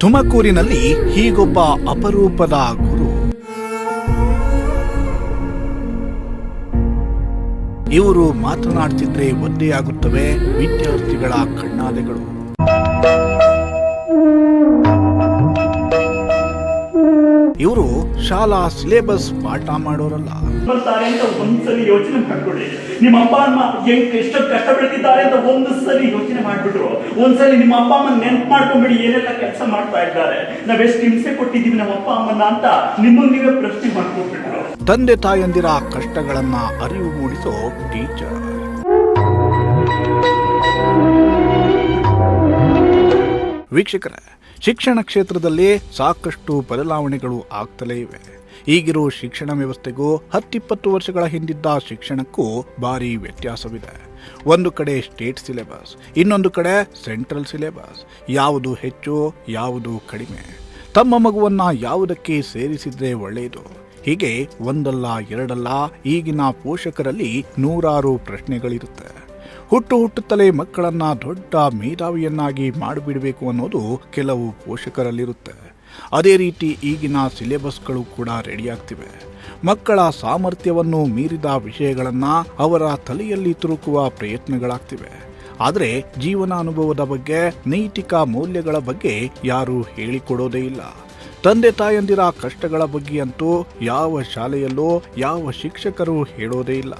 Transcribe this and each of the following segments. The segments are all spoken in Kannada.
ತುಮಕೂರಿನಲ್ಲಿ ಹೀಗೊಬ್ಬ ಅಪರೂಪದ ಗುರು. ಇವರು ಮಾತನಾಡ್ತಿದ್ರೆ ಒದ್ದೆಯಾಗುತ್ತವೆ ವಿದ್ಯಾರ್ಥಿಗಳ ಕಣ್ಣಾಲೆಗಳು. ಇವರು ಶಾಲಾ ಸಿಲೆಬಸ್ ಪಾಠ ಮಾಡೋರಲ್ಲ. ಒಂದ್ಸಲಿ ಯೋಚನೆ ಮಾಡ್ಕೊಳ್ಳಿ, ನಿಮ್ಮ ಅಪ್ಪ ಅಮ್ಮ ಎಷ್ಟು ಕಷ್ಟ ಪಡ್ತಿದ್ದಾರೆ ಅಂತ ಒಂದು ಸರಿ ಯೋಚನೆ ಮಾಡ್ಬಿಟ್ರು. ಒಂದ್ಸಲಿ ನಿಮ್ಮ ಅಪ್ಪ ಅಮ್ಮನ ನೆನ್ಪು ಮಾಡ್ಕೊಂಡ್ಬಿಡಿ, ಏನೆಲ್ಲ ಕೆಲಸ ಮಾಡ್ತಾ ಇದ್ದಾರೆ, ನಾವೆಷ್ಟು ಹಿಂಸೆ ಕೊಟ್ಟಿದ್ದೀವಿ ನಮ್ಮ ಅಪ್ಪ ಅಮ್ಮನ ಅಂತ ನಿಮ್ಮೊಂದಿಗೆ ಪ್ರಶ್ನೆ ಮಾಡ್ಕೊಂಡ್ಬಿಟ್ರು. ತಂದೆ ತಾಯಂದಿರ ಕಷ್ಟಗಳನ್ನ ಅರಿವು ಮೂಡಿಸೋ ಟೀಚರ್. ವೀಕ್ಷಕರೇ, ಶಿಕ್ಷಣ ಕ್ಷೇತ್ರದಲ್ಲಿ ಸಾಕಷ್ಟು ಬದಲಾವಣೆಗಳು ಆಗ್ತಲೇ ಇವೆ. ಈಗಿರೋ ಶಿಕ್ಷಣ ವ್ಯವಸ್ಥೆಗೂ 10-20 ವರ್ಷಗಳ ಹಿಂದಿದ್ದ ಶಿಕ್ಷಣಕ್ಕೂ ಭಾರಿ ವ್ಯತ್ಯಾಸವಿದೆ. ಒಂದು ಕಡೆ ಸ್ಟೇಟ್ ಸಿಲೆಬಸ್, ಇನ್ನೊಂದು ಕಡೆ ಸೆಂಟ್ರಲ್ ಸಿಲೆಬಸ್. ಯಾವುದು ಹೆಚ್ಚು, ಯಾವುದು ಕಡಿಮೆ, ತಮ್ಮ ಮಗುವನ್ನ ಯಾವುದಕ್ಕೆ ಸೇರಿಸಿದ್ರೆ ಒಳ್ಳೆಯದು, ಹೀಗೆ ಒಂದಲ್ಲ ಎರಡಲ್ಲ ಈಗಿನ ಪೋಷಕರಲ್ಲಿ ನೂರಾರು ಪ್ರಶ್ನೆಗಳಿರುತ್ತೆ. ಹುಟ್ಟುತ್ತಲೇ ಮಕ್ಕಳನ್ನ ದೊಡ್ಡ ಮೇಧಾವಿಯನ್ನಾಗಿ ಮಾಡಿಬಿಡಬೇಕು ಅನ್ನೋದು ಕೆಲವು ಪೋಷಕರಲ್ಲಿರುತ್ತೆ. ಅದೇ ರೀತಿ ಈಗಿನ ಸಿಲೆಬಸ್ಗಳು ಕೂಡ ರೆಡಿಯಾಗ್ತಿವೆ. ಮಕ್ಕಳ ಸಾಮರ್ಥ್ಯವನ್ನು ಮೀರಿದ ವಿಷಯಗಳನ್ನು ಅವರ ತಲೆಯಲ್ಲಿ ತುರುಕುವ ಪ್ರಯತ್ನಗಳಾಗ್ತಿವೆ. ಆದರೆ ಜೀವನಾನುಭವದ ಬಗ್ಗೆ, ನೈತಿಕ ಮೌಲ್ಯಗಳ ಬಗ್ಗೆ ಯಾರೂ ಹೇಳಿಕೊಡೋದೇ ಇಲ್ಲ. ತಂದೆ ತಾಯಂದಿರ ಕಷ್ಟಗಳ ಬಗ್ಗೆ ಅಂತೂ ಯಾವ ಶಾಲೆಯಲ್ಲೋ ಯಾವ ಶಿಕ್ಷಕರು ಹೇಳೋದೇ ಇಲ್ಲ.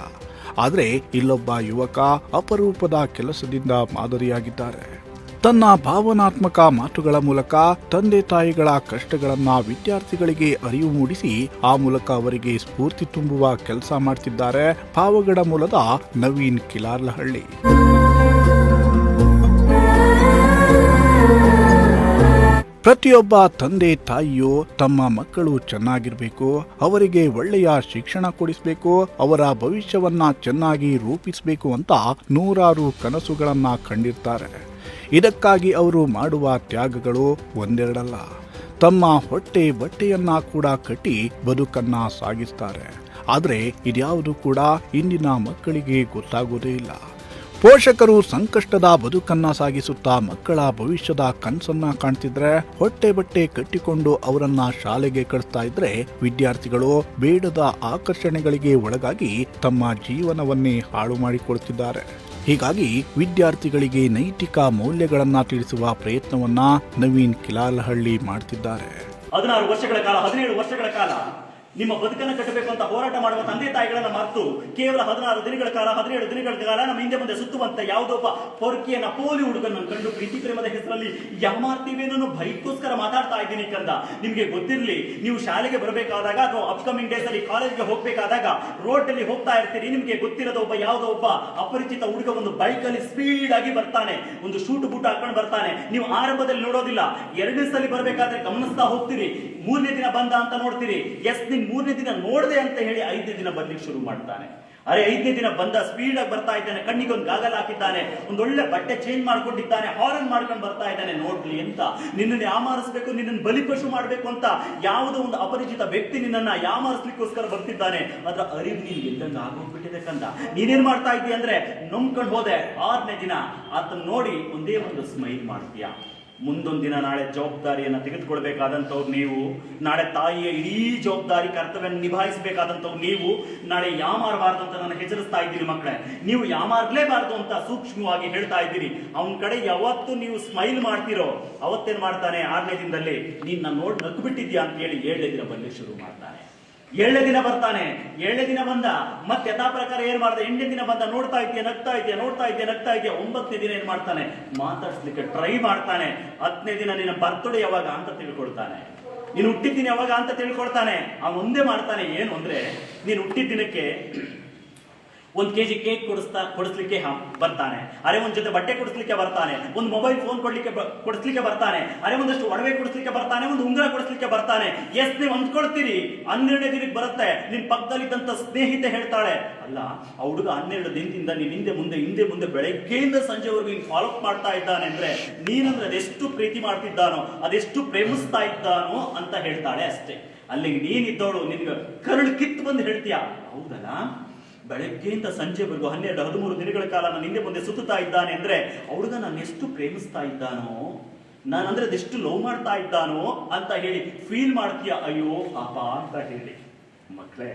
ಆದರೆ ಇಲ್ಲೊಬ್ಬ ಯುವಕ ಅಪರೂಪದ ಕೆಲಸದಿಂದ ಮಾದರಿಯಾಗಿದ್ದಾರೆ. ತನ್ನ ಭಾವನಾತ್ಮಕ ಮಾತುಗಳ ಮೂಲಕ ತಂದೆ ತಾಯಿಗಳ ಕಷ್ಟಗಳನ್ನ ವಿದ್ಯಾರ್ಥಿಗಳಿಗೆ ಅರಿವು ಮೂಡಿಸಿ ಆ ಮೂಲಕ ಅವರಿಗೆ ಸ್ಫೂರ್ತಿ ತುಂಬುವ ಕೆಲಸ ಮಾಡ್ತಿದ್ದಾರೆ ಪಾವಗಡ ಮೂಲದ ನವೀನ್ ಕಿಲಾರ್ಲಹಳ್ಳಿ. ಪ್ರತಿಯೊಬ್ಬ ತಂದೆ ತಾಯಿಯು ತಮ್ಮ ಮಕ್ಕಳು ಚೆನ್ನಾಗಿರ್ಬೇಕು, ಅವರಿಗೆ ಒಳ್ಳೆಯ ಶಿಕ್ಷಣ ಕೊಡಿಸಬೇಕು, ಅವರ ಭವಿಷ್ಯವನ್ನ ಚೆನ್ನಾಗಿ ರೂಪಿಸಬೇಕು ಅಂತ ನೂರಾರು ಕನಸುಗಳನ್ನ ಕಂಡಿರ್ತಾರೆ. ಇದಕ್ಕಾಗಿ ಅವರು ಮಾಡುವ ತ್ಯಾಗಗಳು ಒಂದೆರಡಲ್ಲ. ತಮ್ಮ ಹೊಟ್ಟೆ ಬಟ್ಟೆಯನ್ನ ಕೂಡ ಕಟ್ಟಿ ಬದುಕನ್ನ ಸಾಗಿಸ್ತಾರೆ. ಆದರೆ ಇದ್ಯಾವುದು ಕೂಡ ಇಂದಿನ ಮಕ್ಕಳಿಗೆ ಗೊತ್ತಾಗೋದೇ ಇಲ್ಲ. ಪೋಷಕರು ಸಂಕಷ್ಟದ ಬದುಕನ್ನ ಸಾಗಿಸುತ್ತಾ ಮಕ್ಕಳ ಭವಿಷ್ಯದ ಕನಸನ್ನ ಕಾಣ್ತಿದ್ರೆ, ಹೊಟ್ಟೆ ಬಟ್ಟೆ ಕಟ್ಟಿಕೊಂಡು ಅವರನ್ನ ಶಾಲೆಗೆ ಕಳಿಸ್ತಾ ಇದ್ರೆ ವಿದ್ಯಾರ್ಥಿಗಳು ಬೇಡದ ಆಕರ್ಷಣೆಗಳಿಗೆ ಒಳಗಾಗಿ ತಮ್ಮ ಜೀವನವನ್ನೇ ಹಾಳು ಮಾಡಿಕೊಳ್ತಿದ್ದಾರೆ. ಹೀಗಾಗಿ ವಿದ್ಯಾರ್ಥಿಗಳಿಗೆ ನೈತಿಕ ಮೌಲ್ಯಗಳನ್ನ ತಿಳಿಸುವ ಪ್ರಯತ್ನವನ್ನ ನವೀನ್ ಕಿಲಾರ್ಲಹಳ್ಳಿ ಮಾಡ್ತಿದ್ದಾರೆ. 16 ವರ್ಷಗಳ ಕಾಲ, 17 ವರ್ಷಗಳ ಕಾಲ ನಿಮ್ಮ ಬದುಕನ್ನು ಕಟ್ಟಬೇಕು ಅಂತ ಹೋರಾಟ ಮಾಡುವ ತಂದೆ ತಾಯಿಗಳನ್ನ ಮರೆತು ಕೇವಲ 16 ದಿನಗಳ ಕಾಲ, 17 ದಿನಗಳ ಕಾಲ ನಮ್ಮ ಹಿಂದೆ ಮುಂದೆ ಸುತ್ತುವಂತ ಯಾವುದೊಬ್ಬ ಪೊರ್ಕಿಯನ್ನ ಪೋಲಿ ಹುಡುಗನನ್ನು ಕಂಡು ಪ್ರೀತಿ ಪ್ರೇಮದ ಹೆಸರಲ್ಲಿ ಯಾಮಾರ್ತೀವಿ ಅನ್ನೋ ಭಯಕ್ಕೋಸ್ಕರ ಮಾತಾಡ್ತಾ ಇದ್ದೀನಿ ಕಂದ. ನಿಮ್ಗೆ ಗೊತ್ತಿರ್ಲಿ, ನೀವು ಶಾಲೆಗೆ ಬರಬೇಕಾದಾಗ ಅಥವಾ ಅಪ್ಕಮಿಂಗ್ ಡೇಸ್ ಅಲ್ಲಿ ಕಾಲೇಜ್ಗೆ ಹೋಗ್ಬೇಕಾದಾಗ ರೋಡ್ ಅಲ್ಲಿ ಹೋಗ್ತಾ ಇರ್ತೀರಿ, ನಿಮ್ಗೆ ಗೊತ್ತಿರೋದ ಯಾವುದೋ ಒಬ್ಬ ಅಪರಿಚಿತ ಹುಡುಗ ಒಂದು ಬೈಕ್ ಅಲ್ಲಿ ಸ್ಪೀಡ್ ಆಗಿ ಬರ್ತಾನೆ, ಒಂದು ಶೂಟ್ ಬೂಟ್ ಹಾಕೊಂಡು ಬರ್ತಾನೆ. ನೀವು ಆರಂಭದಲ್ಲಿ ನೋಡೋದಿಲ್ಲ, 2ನೇ ಸಲ ಬರ್ಬೇಕಾದ್ರೆ ಗಮನಿಸ್ತಾ ಹೋಗ್ತೀರಿ. 3ನೇ ದಿನ ಬಂದ ಅಂತ ನೋಡ್ತೀರಿ, ಎಸ್ 3ನೇ ದಿನ ನೋಡದೆ ಅಂತ ಹೇಳಿ 5ನೇ ದಿನ ಬರ್ಲಿಕ್ಕೆ ಶುರು ಮಾಡ್ತಾನೆ. ಅರೆ 5ನೇ ದಿನ ಬಂದ, ಸ್ಪೀಡ್ ಆಗಿ ಬರ್ತಾ ಇದ್ದಾನೆ, ಕಣ್ಣಿಗೆ ಒಂದು ಗಾಗಲ್ ಹಾಕಿದ್ದಾನೆ, ಒಂದೊಳ್ಳೆ ಬಟ್ಟೆ ಚೇಂಜ್ ಮಾಡ್ಕೊಂಡಿದ್ದಾನೆ, ಹಾರನ್ ಮಾಡ್ಕೊಂಡು ಬರ್ತಾ ಇದ್ದಾನೆ. ನೋಡ್ಲಿ ಅಂತ ನಿನ್ನನ್ನು ಯಾಮಾರಿಸಬೇಕು, ನಿನ್ನನ್ನು ಬಲಿಪಶು ಮಾಡಬೇಕು ಅಂತ ಯಾವುದೋ ಒಂದು ಅಪರಿಚಿತ ವ್ಯಕ್ತಿ ನಿನ್ನನ್ನ ಯಾಮಾರಿಸ್ಲಿಕ್ಕೋಸ್ಕರ ಬರ್ತಿದ್ದಾನೆ. ಅದ್ರ ಅರಿವು ನಿನ್ಗೆ ಇದ್ದಂಗೆ ಆಗೋಗ್ಬಿಟ್ಟಿದೆ ಕಂದ. ನೀನೇನ್ ಮಾಡ್ತಾ ಇದ್ದೀಯ ಅಂದ್ರೆ ನಂಬ್ಕೊಂಡು ಹೋದೆ. 6ನೇ ದಿನ ಅದನ್ನ ನೋಡಿ ಒಂದೇ ಒಂದು ಸ್ಮೈಲ್ ಮಾಡ್ತೀಯ. ಮುಂದೊಂದು ದಿನ ನಾಳೆ ಜವಾಬ್ದಾರಿಯನ್ನು ತೆಗೆದುಕೊಳ್ಬೇಕಾದಂಥವ್ರು ನೀವು, ನಾಳೆ ತಾಯಿಯ ಇಡೀ ಜವಾಬ್ದಾರಿ ಕರ್ತವ್ಯವನ್ನು ನಿಭಾಯಿಸಬೇಕಾದಂಥವ್ರು ನೀವು. ನಾಳೆ ಯಾಮಾರಬಾರ್ದು ಅಂತ ನಾನು ಹೆಸರಿಸ್ತಾ ಇದ್ದೀನಿ ಮಕ್ಕಳೇ. ನೀವು ಯಾಮಾರ್ಲೇಬಾರ್ದು ಅಂತ ಸೂಕ್ಷ್ಮವಾಗಿ ಹೇಳ್ತಾ ಇದ್ದೀರಿ. ಅವನ ಕಡೆ ಯಾವತ್ತು ನೀವು ಸ್ಮೈಲ್ ಮಾಡ್ತಿರೋ ಅವತ್ತೇನ್ ಮಾಡ್ತಾನೆ, 6ನೇ ದಿನದಲ್ಲಿ ನೀನ್ ನಾನು ನೋಡಿ ನಕ್ಕು ಬಿಟ್ಟಿದ್ಯಾ ಅಂತ ಹೇಳಿ 7ನೇ ದಿನ ಬರ್ಲಿಕ್ಕೆ ಶುರು ಮಾಡ್ತಾನೆ. 7ನೇ ದಿನ ಬರ್ತಾನೆ. 7ನೇ ದಿನ ಬಂದ, ಮತ್ತೆ ಯಥಾ ಪ್ರಕಾರ ಏನ್ ಮಾಡ್ದ, 8ನೇ ದಿನ ಬಂದ, ನೋಡ್ತಾ ಇದೆಯಾ ನಗ್ತಾ ಇದೆಯಾ, ನೋಡ್ತಾ ಇದೆಯಾ ನಗ್ತಾ ಇದೆಯಾ. 9ನೇ ದಿನ ಏನ್ ಮಾಡ್ತಾನೆ, ಮಾತಾಡ್ಸ್ಲಿಕ್ಕೆ ಟ್ರೈ ಮಾಡ್ತಾನೆ. 10ನೇ ದಿನ ನಿನ್ನ ಬರ್ತ್ಡೇ ಯಾವಾಗ ಅಂತ ತಿಳ್ಕೊಳ್ತಾನೆ, ನೀನು ಹುಟ್ಟಿದ್ದೀನಿ ಯಾವಾಗ ಅಂತ ತಿಳ್ಕೊಳ್ತಾನೆ. ಒಂದೇ ಮಾಡ್ತಾನೆ, ಏನು ಅಂದ್ರೆ ನೀನು ಹುಟ್ಟಿದ ದಿನಕ್ಕೆ 1 kg ಕೇಕ್ ಕೊಡಿಸ್ಲಿಕ್ಕೆ ಬರ್ತಾನೆ. ಅರೆ ಒಂದ್ ಜೊತೆ ಬಟ್ಟೆ ಕೊಡಿಸ್ಲಿಕ್ಕೆ ಬರ್ತಾನೆ, ಒಂದು ಮೊಬೈಲ್ ಫೋನ್ ಕೊಡಿಸ್ಲಿಕ್ಕೆ ಬರ್ತಾನೆ, ಅರೆ ಒಂದಷ್ಟು ಒಡವೆ ಕೊಡಿಸ್ಲಿಕ್ಕೆ ಬರ್ತಾನೆ, ಒಂದು ಉಂಗುರ ಕೊಡಿಸ್ಲಿಕ್ಕೆ ಬರ್ತಾನೆ. ಎಸ್ ನೀವು ಅಂದ್ಕೊಳ್ತೀರಿ. 12ನೇ ದಿನಕ್ಕೆ ಬರುತ್ತೆ, ನಿನ್ ಪಕ್ಕದಲ್ಲಿದ್ದಂತ ಸ್ನೇಹಿತೆ ಹೇಳ್ತಾಳೆ, ಅಲ್ಲ ಆ ಹುಡುಗ 12 ದಿನದಿಂದ ನೀನ್ ಹಿಂದೆ ಮುಂದೆ ಬೆಳಗ್ಗೆಯಿಂದ ಸಂಜೆವರೆಗೂ ಫಾಲೋ ಅಪ್ ಮಾಡ್ತಾ ಇದ್ದಾನೆ ಅಂದ್ರೆ ನೀನಂದ್ರೆ ಅದೆಷ್ಟು ಪ್ರೀತಿ ಮಾಡ್ತಿದ್ದಾನೋ, ಅದೆಷ್ಟು ಪ್ರೇಮಿಸ್ತಾ ಇದ್ದಾನೋ ಅಂತ ಹೇಳ್ತಾಳೆ ಅಷ್ಟೇ. ಅಲ್ಲಿಗೆ ನೀನಿದ್ದವಳು ನಿನ್ಗೆ ಕರಳು ಕಿತ್ತು ಬಂದು ಹೇಳ್ತೀಯ, ಹೌದಲ್ಲ ಬೆಳಗ್ಗೆಯಿಂದ ಸಂಜೆವರೆಗೂ 12-13 ದಿನಗಳ ಕಾಲ ನಾನು ಹಿಂದೆ ಮುಂದೆ ಸುತ್ತುತ್ತಾ ಇದ್ದಾನೆ ಅಂದ್ರೆ ಹುಡುಗ ನಾನು ಎಷ್ಟು ಪ್ರೇಮಿಸ್ತಾ ಇದ್ದಾನೋ, ನಾನಂದ್ರೆ ಅದೆಷ್ಟು ಲವ್ ಮಾಡ್ತಾ ಇದ್ದಾನೋ ಅಂತ ಹೇಳಿ ಫೀಲ್ ಮಾಡ್ತೀಯ, ಅಯ್ಯೋ ಪಾಪ ಅಂತ ಹೇಳಿ. ಮಕ್ಕಳೇ,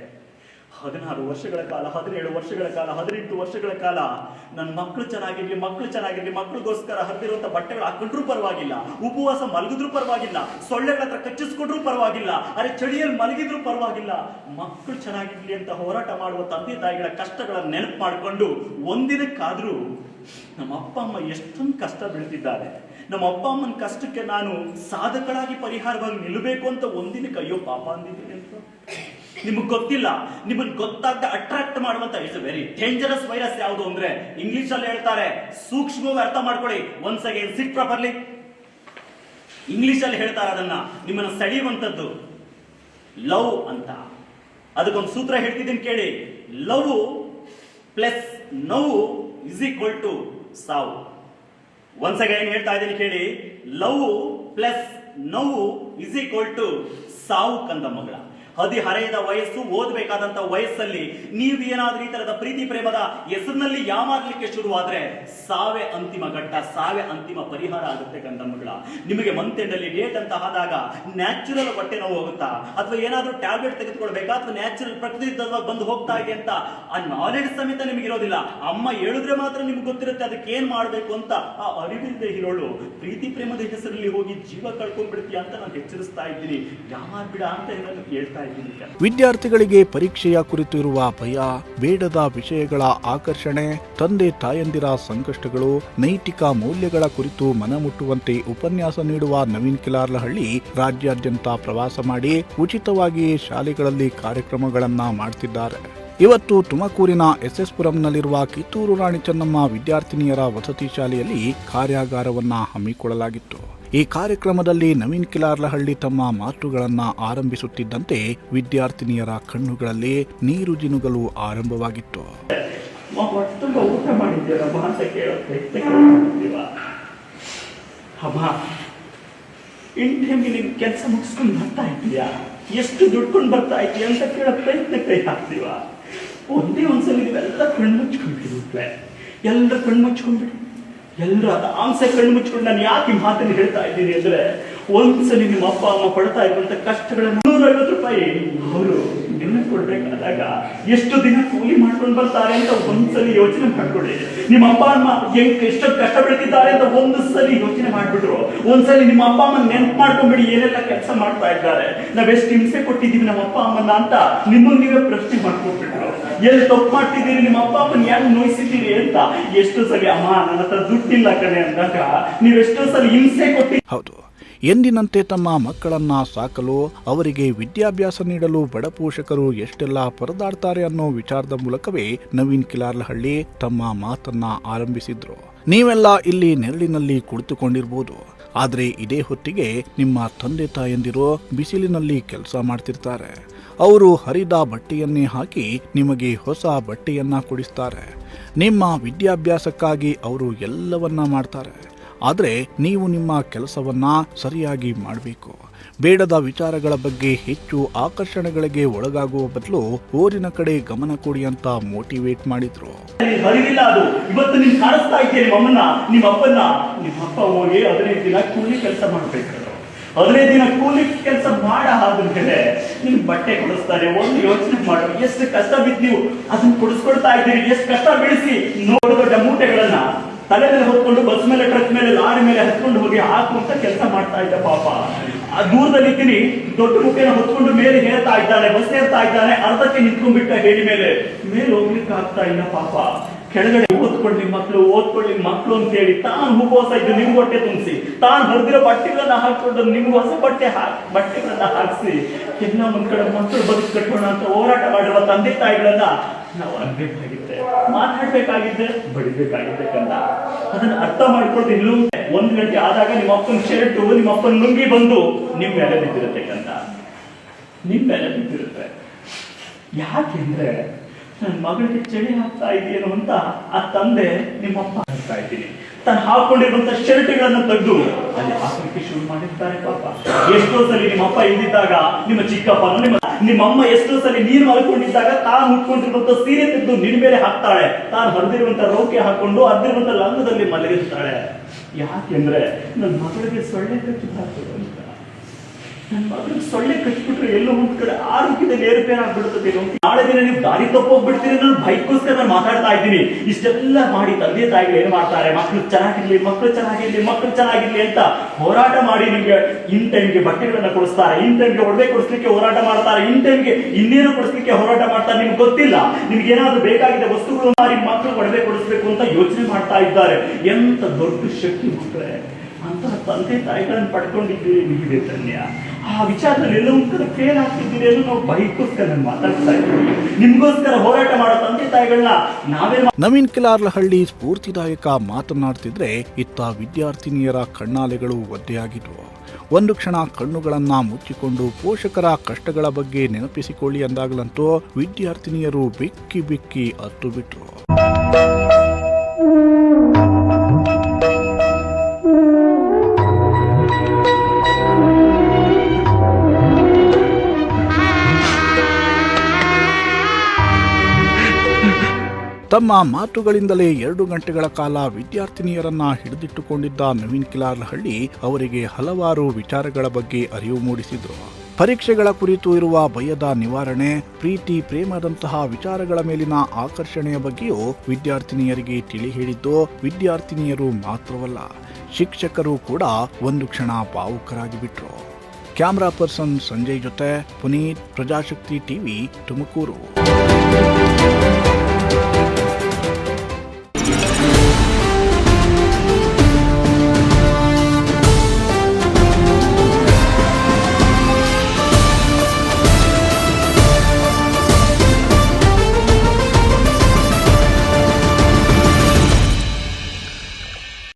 16 ವರ್ಷಗಳ ಕಾಲ, 17 ವರ್ಷಗಳ ಕಾಲ, 18 ವರ್ಷಗಳ ಕಾಲ ನನ್ನ ಮಕ್ಕಳು ಚೆನ್ನಾಗಿರ್ಲಿ, ಮಕ್ಕಳಿಗೋಸ್ಕರ ಹರಿದಿರುವಂತ ಬಟ್ಟೆಗಳು ಹಾಕೊಂಡ್ರೂ ಪರವಾಗಿಲ್ಲ, ಉಪವಾಸ ಮಲಗಿದ್ರು ಪರವಾಗಿಲ್ಲ, ಸೊಳ್ಳೆಗಳ ಹತ್ರ ಕಚ್ಚಿಸ್ಕೊಂಡ್ರೂ ಪರವಾಗಿಲ್ಲ, ಅರೆ ಚಳಿಯಲ್ಲಿ ಮಲಗಿದ್ರು ಪರವಾಗಿಲ್ಲ, ಮಕ್ಕಳು ಚೆನ್ನಾಗಿರ್ಲಿ ಅಂತ ಹೋರಾಟ ಮಾಡುವ ತಂದೆ ತಾಯಿಗಳ ಕಷ್ಟಗಳನ್ನ ನೆನಪು ಮಾಡಿಕೊಂಡು ಒಂದಿನಕ್ಕಾದ್ರೂ ನಮ್ಮ ಅಪ್ಪ ಅಮ್ಮ ಎಷ್ಟೊಂದು ಕಷ್ಟ ಬೀಳ್ತಿದ್ದಾರೆ, ನಮ್ಮ ಅಪ್ಪ ಅಮ್ಮನ ಕಷ್ಟಕ್ಕೆ ನಾನು ಸಾಧಕಳಾಗಿ ಪರಿಹಾರವಾಗಿ ನಿಲ್ಲಬೇಕು ಅಂತ ಒಂದಿನಕ್ಕೆ ಅಯ್ಯೋ ಪಾಪ ಅಂದಿದ್ದೀನಿ ಅಂತ. ನಿಮಗೆ ಗೊತ್ತಿಲ್ಲ, ನಿಮಗೆ ಗೊತ್ತಾಗದೆ ಅಟ್ರಾಕ್ಟ್ ಮಾಡುವಂತ ಇಟ್ಸ್ ವೆರಿ ಡೇಂಜರಸ್ ವೈರಸ್ ಯಾವುದು ಅಂದ್ರೆ ಇಂಗ್ಲಿಷ್ ಅಲ್ಲಿ ಹೇಳ್ತಾರೆ, ಸೂಕ್ಷ್ಮವಾಗಿ ಅರ್ಥ ಮಾಡ್ಕೊಳ್ಳಿ. Once again sit properly. English ಅಲ್ಲಿ ಹೇಳ್ತಾರೆ ಅದನ್ನ, ನಿಮ್ಮನ್ನ ಸೆಳೆಯುವಂತದ್ದು ಲವ್ ಅಂತ. ಅದಕ್ಕೊಂದು ಸೂತ್ರ ಹೇಳ್ತಿದ್ದೀನಿ ಕೇಳಿ. ಲವ್ ಪ್ಲಸ್ ನೋವು ಇಸ್ ಈಕ್ವಲ್ ಟು ಸಾವು. ಒನ್ಸ್ ಅಗೇನ್ ಹೇಳ್ತಾ ಇದ್ದೀನಿ ಕೇಳಿ. ಲವ್ ಪ್ಲಸ್ ನೋವು ಇಸ್ ಈಕ್ವಲ್ ಟು ಸಾವು ಕಂದ ಮಗಳ. ಹದಿಹರೆಯದ ವಯಸ್ಸು, ಓದಬೇಕಾದಂತ ವಯಸ್ಸಲ್ಲಿ ನೀವು ಏನಾದ್ರೂ ಈ ತರದ ಪ್ರೀತಿ ಪ್ರೇಮದ ಹೆಸರಿನಲ್ಲಿ ಯಾಮಾರ್ಲಿಕ್ಕೆ ಶುರುವಾದ್ರೆ ಸಾವೇ ಅಂತಿಮ ಘಟ್ಟ, ಸಾವೇ ಅಂತಿಮ ಪರಿಹಾರ ಆಗುತ್ತೆ ಗಂಡ ಮಗಳ. ನಿಮಗೆ ಮಂತ್ ಎಂಡ್ ಅಲ್ಲಿ ಡೇಟ್ ಅಂತ ಆದಾಗ ನ್ಯಾಚುರಲ್ ಹೊಟ್ಟೆ ನೋವು ಹೋಗುತ್ತಾ, ಅಥವಾ ಏನಾದ್ರೂ ಟ್ಯಾಬ್ಲೆಟ್ ತೆಗೆದುಕೊಳ್ಬೇಕಾ, ಅಥವಾ ನ್ಯಾಚುರಲ್ ಪ್ರಕೃತಿ ಬಂದು ಹೋಗ್ತಾ ಇದೆ ಅಂತ ಆ ನಾಲೆಡ್ಜ್ ಸಮೇತ ನಿಮಗೆ ಇರೋದಿಲ್ಲ. ಅಮ್ಮ ಹೇಳಿದ್ರೆ ಮಾತ್ರ ನಿಮ್ಗೆ ಗೊತ್ತಿರುತ್ತೆ ಅದಕ್ಕೆ ಏನ್ ಮಾಡ್ಬೇಕು ಅಂತ. ಆ ಅರಿವಿಲ್ಲದೆ ಇರೋಳು ಪ್ರೀತಿ ಪ್ರೇಮದ ಹೆಸರಲ್ಲಿ ಹೋಗಿ ಜೀವ ಕಳ್ಕೊಂಡ್ಬಿಡ್ತೀಯ ಅಂತ ನಾನು ಎಚ್ಚರಿಸ್ತಾ ಇದ್ದೀನಿ. ಯಾಮಾರ್ಬಿಡ ಅಂತ ನಾನು ಹೇಳ್ತಾ. ವಿದ್ಯಾರ್ಥಿಗಳಿಗೆ ಪರೀಕ್ಷೆಯ ಕುರಿತು ಇರುವ ಭಯ, ಬೇಡದ ವಿಷಯಗಳ ಆಕರ್ಷಣೆ, ತಂದೆ ತಾಯಂದಿರ ಸಂಕಷ್ಟಗಳು, ನೈತಿಕ ಮೌಲ್ಯಗಳ ಕುರಿತು ಮನಮುಟ್ಟುವಂತೆ ಉಪನ್ಯಾಸ ನೀಡುವ ನವೀನ್ ಕಿಲಾರ್ಲಹಳ್ಳಿ ರಾಜ್ಯಾದ್ಯಂತ ಪ್ರವಾಸ ಮಾಡಿ ಉಚಿತವಾಗಿ ಶಾಲೆಗಳಲ್ಲಿ ಕಾರ್ಯಕ್ರಮಗಳನ್ನ ಮಾಡ್ತಿದ್ದಾರೆ. ಇವತ್ತು ತುಮಕೂರಿನ ಎಸ್ಎಸ್ ಪುರಂನಲ್ಲಿರುವ ಕಿತ್ತೂರು ರಾಣಿ ಚೆನ್ನಮ್ಮ ವಿದ್ಯಾರ್ಥಿನಿಯರ ವಸತಿ ಶಾಲೆಯಲ್ಲಿ ಕಾರ್ಯಾಗಾರವನ್ನ ಹಮ್ಮಿಕೊಳ್ಳಲಾಗಿತ್ತು. ಈ ಕಾರ್ಯಕ್ರಮದಲ್ಲಿ ನವೀನ್ ಕಿಲಾರ್ಲಹಳ್ಳಿ ತಮ್ಮ ಮಾತುಗಳನ್ನ ಆರಂಭಿಸುತ್ತಿದ್ದಂತೆ ವಿದ್ಯಾರ್ಥಿನಿಯರ ಕಣ್ಣುಗಳಲ್ಲಿ ನೀರು ಜಿನುಗಲು ಆರಂಭವಾಗಿತ್ತು. ಊಟ ಮಾಡಿದ್ದೀರಮ್ಮ ಅಂತ ಕೇಳುತ್ತೆ. ಅಮ್ಮ, ಇನ್ ಟೈಮ್ಗೆ ನಿನ್ ಕೆಲಸ ಮುಗಿಸ್ಕೊಂಡು ಬರ್ತಾ ಇದ್ದೀಯಾ, ಎಷ್ಟು ದುಡ್ಕೊಂಡು ಬರ್ತಾ ಇದೀಯ ಅಂತ ಕೇಳೋ ಪ್ರಯತ್ನ ಕೈ ಹಾಕ್ತೀವ. ಒಂದೇ ಒಂದ್ಸಲ ನೀವೆಲ್ಲ ಕಣ್ಣು ಮುಚ್ಕೊಂಡ್ಬಿಡಿ, ಎಲ್ಲರ ಕಣ್ಣು ಮುಚ್ಕೊಂಡ್ಬಿಡಿ, ಎಲ್ಲರೂ ಆಂಸೆ ಕಣ್ಣು ಮುಚ್ಕೊಂಡು. ನಾನು ಯಾಕೆ ಮಾತನ್ನು ಹೇಳ್ತಾ ಇದ್ದೀನಿ ಅಂದ್ರೆ, ಒಂದ್ಸಲಿ ನಿಮ್ಮ ಅಪ್ಪ ಅಮ್ಮ ಪಡ್ತಾ ಇರುವಂತ ಕಷ್ಟಗಳನ್ನ 150 ರೂಪಾಯಿ ಅವರು ನಿನ್ನ ಕೊಡ್ಬೇಕಾದಾಗ ಎಷ್ಟು ದಿನ ಕೂಲಿ ಮಾಡ್ಕೊಂಡು ಬರ್ತಾರೆ ಅಂತ ಒಂದ್ಸಲಿ ಯೋಚನೆ ಮಾಡ್ಕೊಳ್ಳಿ. ನಿಮ್ಮ ಅಪ್ಪ ಅಮ್ಮ ಎಷ್ಟೊಂದು ಕಷ್ಟ ಬೀಳ್ತಿದ್ದಾರೆ ಅಂತ ಒಂದು ಸಲಿ ಯೋಚನೆ ಮಾಡ್ಬಿಟ್ರು. ಒಂದ್ಸಲಿ ನಿಮ್ಮ ಅಪ್ಪ ಅಮ್ಮನ ನೆನ್ಪು ಮಾಡ್ಕೊಂಡ್ಬಿಡಿ, ಏನೆಲ್ಲ ಕೆಲಸ ಮಾಡ್ತಾ ಇದ್ದಾರೆ, ನಾವೆಷ್ಟು ಹಿಂಸೆ ಕೊಟ್ಟಿದ್ದೀವಿ ನಮ್ಮ ಅಪ್ಪ ಅಮ್ಮನ ಅಂತ ನಿಮ್ಮನ್ನ ನೀವೇ ಪ್ರಶ್ನೆ ಮಾಡ್ಕೊಂಡ್ಬಿಟ್ರು. ಎಲ್ಲಿ ತಪ್ಪು ಮಾಡ್ತಿದ್ದೀರಿ, ನಿಮ್ಮ ಅಪ್ಪ ಅಮ್ಮನ ಯಾಕೆ ನೋಯಿಸಿದ್ದೀರಿ ಅಂತ ಎಷ್ಟೋ ಸಲಿ ಅಮ್ಮ ನನ್ನ ಹತ್ರ ದುಡ್ಡಿಲ್ಲ ಕಣೆ ಅಂದಾಗ ನೀವೆಷ್ಟೋ ಸಲಿ ಹಿಂಸೆ ಕೊಟ್ಟಿ. ಹೌದು, ಎಂದಿನಂತೆ ತಮ್ಮ ಮಕ್ಕಳನ್ನ ಸಾಕಲು, ಅವರಿಗೆ ವಿದ್ಯಾಭ್ಯಾಸ ನೀಡಲು ಬಡ ಪೋಷಕರು ಎಷ್ಟೆಲ್ಲ ಪರದಾಡ್ತಾರೆ ಅನ್ನೋ ವಿಚಾರದ ಮೂಲಕವೇ ನವೀನ್ ಕಿಲಾರ್ಲಹಳ್ಳಿ ತಮ್ಮ ಮಾತನ್ನ ಆರಂಭಿಸಿದ್ರು. ನೀವೆಲ್ಲ ಇಲ್ಲಿ ನೆರಳಿನಲ್ಲಿ ಕುಳಿತುಕೊಂಡಿರ್ಬೋದು, ಆದ್ರೆ ಇದೇ ಹೊತ್ತಿಗೆ ನಿಮ್ಮ ತಂದೆ ತಾಯಂದಿರು ಬಿಸಿಲಿನಲ್ಲಿ ಕೆಲಸ ಮಾಡ್ತಿರ್ತಾರೆ. ಅವರು ಹರಿದ ಬಟ್ಟೆಯನ್ನೇ ಹಾಕಿ ನಿಮಗೆ ಹೊಸ ಬಟ್ಟೆಯನ್ನ ಕೊಡಿಸ್ತಾರೆ. ನಿಮ್ಮ ವಿದ್ಯಾಭ್ಯಾಸಕ್ಕಾಗಿ ಅವರು ಎಲ್ಲವನ್ನ ಮಾಡ್ತಾರೆ. ಆದರೆ ನೀವು ನಿಮ್ಮ ಕೆಲಸವನ್ನ ಸರಿಯಾಗಿ ಮಾಡಬೇಕು. ಬೇಡದ ವಿಚಾರಗಳ ಬಗ್ಗೆ ಹೆಚ್ಚು ಆಕರ್ಷಣೆಗಳಿಗೆ ಒಳಗಾಗುವ ಬದಲು ಓದಿನ ಕಡೆ ಗಮನ ಕೊಡಿ ಅಂತ ಮೋಟಿವೇಟ್ ಮಾಡಿದ್ರು. ಅದು ಇವತ್ತು ನೀನು ಕಾಣಿಸ್ತಾ ಇದ್ದೀರಿ ನಿಮ್ಮಮ್ಮನ್ನ, ನಿಮ್ಮ ಅಪ್ಪನ್ನ. ನಿಮ್ಮ ಅಪ್ಪ ಹೋಗಿ 15 ದಿನ ಕೂಲಿ ಕೆಲಸ ಮಾಡ್ಬೇಕು. 15 ದಿನ ಕೂಲಿ ಕೆಲಸ ಮಾಡ ಆದ್ಮೇಲೆ ನಿಮ್ಗೆ ಬಟ್ಟೆ ಕೊಡಿಸ್ತಾರೆ. ಒಂದು ಯೋಚನೆ ಮಾಡು, ಎಷ್ಟು ಕಷ್ಟ ಬಿದ್ದು ನೀವು ಅದನ್ನ ಕೊಡಿಸ್ಕೊಡ್ತಾ ಇದ್ದೀರಿ, ಎಷ್ಟು ಕಷ್ಟ ಬೀಳಿಸಿ ನೋಡು. ದೊಡ್ಡ ಮೂಟೆಗಳನ್ನ ತಲೆ ಮೇಲೆ ಹೊತ್ಕೊಂಡು ಬಸ್ ಮೇಲೆ, ಟ್ರಕ್ ಮೇಲೆ, ಲಾರಿ ಮೇಲೆ ಹತ್ಕೊಂಡು ಹೋಗಿ ಹಾಕುವಂತ ಕೆಲಸ ಮಾಡ್ತಾ ಇದ್ದ ಪಾಪ. ಆ ದೂರದಲ್ಲಿ ಇದ್ದೀನಿ, ದೊಡ್ಡ ಮುಖೇನ ಹೊತ್ಕೊಂಡು ಮೇಲೆ ಹೇಳ್ತಾ ಇದ್ದಾನೆ, ಬಸ್ ಏರ್ತಾ ಇದ್ದಾನೆ, ಅರ್ಧಕ್ಕೆ ನಿಂತ್ಕೊಂಡ್ಬಿಟ್ಟ ಹೇಳಿ ಮೇಲೆ ಹೋಗ್ಲಿಕ್ಕೆ ಆಗ್ತಾ ಇಲ್ಲ ಪಾಪ. ಕೆಳಗಡೆ ಓದ್ಕೊಳ್ಳಿ ಮಕ್ಕಳು ಅಂತ ಹೇಳಿ ತಾನು ಉಪವಾಸ ಇದ್ದು ನಿಮ್ಗೆ ಹೊಟ್ಟೆ ತುಂಬಿಸಿ, ತಾನು ಹೊರದಿರೋ ಬಟ್ಟೆಗಳನ್ನ ಹಾಕೊಂಡು ನಿಮ್ಗೆ ಹೊಸ ಬಟ್ಟೆಗಳನ್ನ ಹಾಕಿಸಿ ಎಲ್ಲ ಒಂದ್ ಕಡೆ ಮಕ್ಕಳು ಬದುಕು ಕಟ್ಟೋಣ ಅಂತ ಹೋರಾಟ ಮಾಡಿರುವ ತಂದೆ ತಾಯಿಗಳನ್ನ ನಾವು ಅನ್ಬೇಕಾಗಿದ್ದೆ, ಮಾತಾಡ್ಬೇಕಾಗಿದ್ದೆ, ಬಡಿಬೇಕಾಗಿದ್ದೆ ಕಂದ. ಅದನ್ನ ಅರ್ಥ ಮಾಡ್ಕೊಂಡು ಇಲ್ಲೂ 1 ಗಂಟೆ ಆದಾಗ ನಿಮ್ಮ ಅಪ್ಪನ ಶರ್ಟು, ನಿಮ್ಮ ಅಪ್ಪನ ಲುಂಗಿ ಬಂದು ನಿಮ್ ಮೇಲೆ ಬಿದ್ದಿರುತ್ತೆ ಕಂದ, ನಿಮ್ ಮೇಲೆ ಬಿದ್ದಿರುತ್ತೆ. ಯಾಕೆಂದ್ರೆ ನನ್ನ ಮಗಳಿಗೆ ಚಳಿ ಹಾಕ್ತಾ ಇದೆಯೇನೋ ಅಂತ ಆ ತಂದೆ ನಿಮ್ಮಪ್ಪ ಹಾಕ್ತಾ ಇದ್ದೀನಿ, ತಾನು ಹಾಕೊಂಡಿರುವಂತ ಶರ್ಟ್ಗಳನ್ನ ತೆಗೆದು ಅಲ್ಲಿ ಹಾಕಲಿಕ್ಕೆ ಶುರು ಮಾಡಿರ್ತಾರೆ ಪಾಪ. ಎಷ್ಟೋ ಸಲಿ ನಿಮ್ಮ ಅಪ್ಪ ಇದ್ದಿದ್ದಾಗ, ನಿಮ್ಮ ಚಿಕ್ಕಪ್ಪನ, ನಿಮ್ಮಮ್ಮ ಎಷ್ಟೋ ಸಲಿ ನೀರು ಮಲ್ಕೊಂಡಿದ್ದಾಗ ತಾನು ಉಟ್ಕೊಂಡಿರುವಂತ ಸೀರೆ ತೆಗೆದು ನಿನ್ ಮೇಲೆ ಹಾಕ್ತಾಳೆ. ತಾನು ಹರಿದಿರುವಂತ ರೋಕೆ ಹಾಕೊಂಡು ಹರಿದಿರುವಂತ ಲಂಗದಲ್ಲಿ ಮಲಗಿರ್ತಾಳೆ. ಯಾಕೆಂದ್ರೆ ನನ್ನ ಮಗಳಿಗೆ ಸೊಳ್ಳೆ ಕಚ್ಚಬಾರ್ದು ಅಂತ. ನನ್ನ ಮಗಳಿಗೆ ಸೊಳ್ಳೆ ಕಚ್ಚಿಬಿಟ್ರೆ ಎಲ್ಲೋ ಒಂದ್ ಕಡೆ ಆರೋಗ್ಯದಲ್ಲಿ ಏರುಪೇರಾಗ್ಬಿಡ್ತದೆ. ನಾಳೆ ದಿನ ನೀವು ದಾರಿ ತಪ್ಪೋಗ್ಬಿಡ್ತೀರಿ ನಾನು ಬೈಕ್ಗೋಸ್ಕರ ನಾನು ಮಾತಾಡ್ತಾ ಇದ್ದೀನಿ. ಇಷ್ಟೆಲ್ಲ ಮಾಡಿ ತಂದೆ ತಾಯಿಗಳು ಏನ್ ಮಾಡ್ತಾರೆ, ಮಕ್ಕಳು ಚೆನ್ನಾಗಿರ್ಲಿ ಅಂತ ಹೋರಾಟ ಮಾಡಿ ನಿಮ್ಗೆ ಇನ್ ಟೈಮ್ಗೆ ಬಟ್ಟೆಗಳನ್ನ ಕೊಡಿಸ್ತಾರೆ, ಇನ್ ಟೈಮ್ಗೆ ಒಡವೆ ಕೊಡಿಸ್ಲಿಕ್ಕೆ ಹೋರಾಟ ಮಾಡ್ತಾರೆ, ಇನ್ ಟೈಮ್ಗೆ ಇನ್ನೇನು ಕೊಡಿಸ್ಲಿಕ್ಕೆ ಹೋರಾಟ ಮಾಡ್ತಾರೆ. ನಿಮ್ಗೆ ಗೊತ್ತಿಲ್ಲ, ನಿಮ್ಗೆ ಏನಾದ್ರು ಬೇಕಾಗಿದೆ ವಸ್ತುಗಳು ಮಾರಿ ಮಕ್ಕಳು ಒಡವೆ ಕೊಡಿಸ್ಬೇಕು ಅಂತ ಯೋಚನೆ ಮಾಡ್ತಾ ಇದ್ದಾರೆ. ಎಂತ ದೊಡ್ಡ ಶಕ್ತಿ ಮಕ್ಕಳೇ, ಅಂತ ತಂದೆ ತಾಯಿಗಳನ್ನ ಪಡ್ಕೊಂಡಿದ್ದೀರಿ, ನಿಮಗೆ ಧನ್ಯ. ಆ ವಿಚಾರದಲ್ಲಿ ಎಲ್ಲ ಒಂಥರ ಫೇಲ್ ಆಗ್ತಿದ್ದೀರಿ ಅನ್ನೋ ನಾವು ಬೈಕೋಸ್ಕರ ನಾನು ಮಾತಾಡ್ತಾ ಇದ್ದೀವಿ. ನಿಮ್ಗೋಸ್ಕರ ಹೋರಾಟ ಮಾಡೋ ತಂದೆ ತಾಯಿಗಳನ್ನ ನಾವೇ. ನವೀನ್ ಕಿಲಾರ್ಲಹಳ್ಳಿ ಸ್ಫೂರ್ತಿದಾಯಕ ಮಾತನಾಡ್ತಿದ್ರೆ ಇತ್ತ ವಿದ್ಯಾರ್ಥಿನಿಯರ ಕಣ್ಣಾಲೆಗಳು ಒದ್ದೆಯಾಗಿದ್ವು. ಒಂದು ಕ್ಷಣ ಕಣ್ಣುಗಳನ್ನ ಮುಚ್ಚಿಕೊಂಡು ಪೋಷಕರ ಕಷ್ಟಗಳ ಬಗ್ಗೆ ನೆನಪಿಸಿಕೊಳ್ಳಿ ಅಂದಾಗಲಂತೂ ವಿದ್ಯಾರ್ಥಿನಿಯರು ಬಿಕ್ಕಿ ಬಿಕ್ಕಿ ಅತ್ತು ಬಿಟ್ರು. ತಮ್ಮ ಮಾತುಗಳಿಂದಲೇ 2 ಗಂಟೆಗಳ ಕಾಲ ವಿದ್ಯಾರ್ಥಿನಿಯರನ್ನ ಹಿಡಿದಿಟ್ಟುಕೊಂಡಿದ್ದ ನವೀನ್ ಕಿಲಾರ್ಲಹಳ್ಳಿ ಅವರಿಗೆ ಹಲವಾರು ವಿಚಾರಗಳ ಬಗ್ಗೆ ಅರಿವು ಮೂಡಿಸಿದ್ರು. ಪರೀಕ್ಷೆಗಳ ಕುರಿತು ಇರುವ ಭಯದ ನಿವಾರಣೆ, ಪ್ರೀತಿ, ಪ್ರೇಮದಂತಹ ವಿಚಾರಗಳ ಮೇಲಿನ ಆಕರ್ಷಣೆಯ ಬಗ್ಗೆಯೂ ವಿದ್ಯಾರ್ಥಿನಿಯರಿಗೆ ತಿಳಿ ಹೇಳಿದ್ದು ವಿದ್ಯಾರ್ಥಿನಿಯರು ಮಾತ್ರವಲ್ಲ, ಶಿಕ್ಷಕರು ಕೂಡ ಒಂದು ಕ್ಷಣ ಭಾವುಕರಾಗಿ ಬಿಟ್ರು. ಕ್ಯಾಮರಾ ಪರ್ಸನ್ ಸಂಜಯ್ ಜೊತೆ ಪುನೀತ್, ಪ್ರಜಾಶಕ್ತಿ ಟಿವಿ, ತುಮಕೂರು.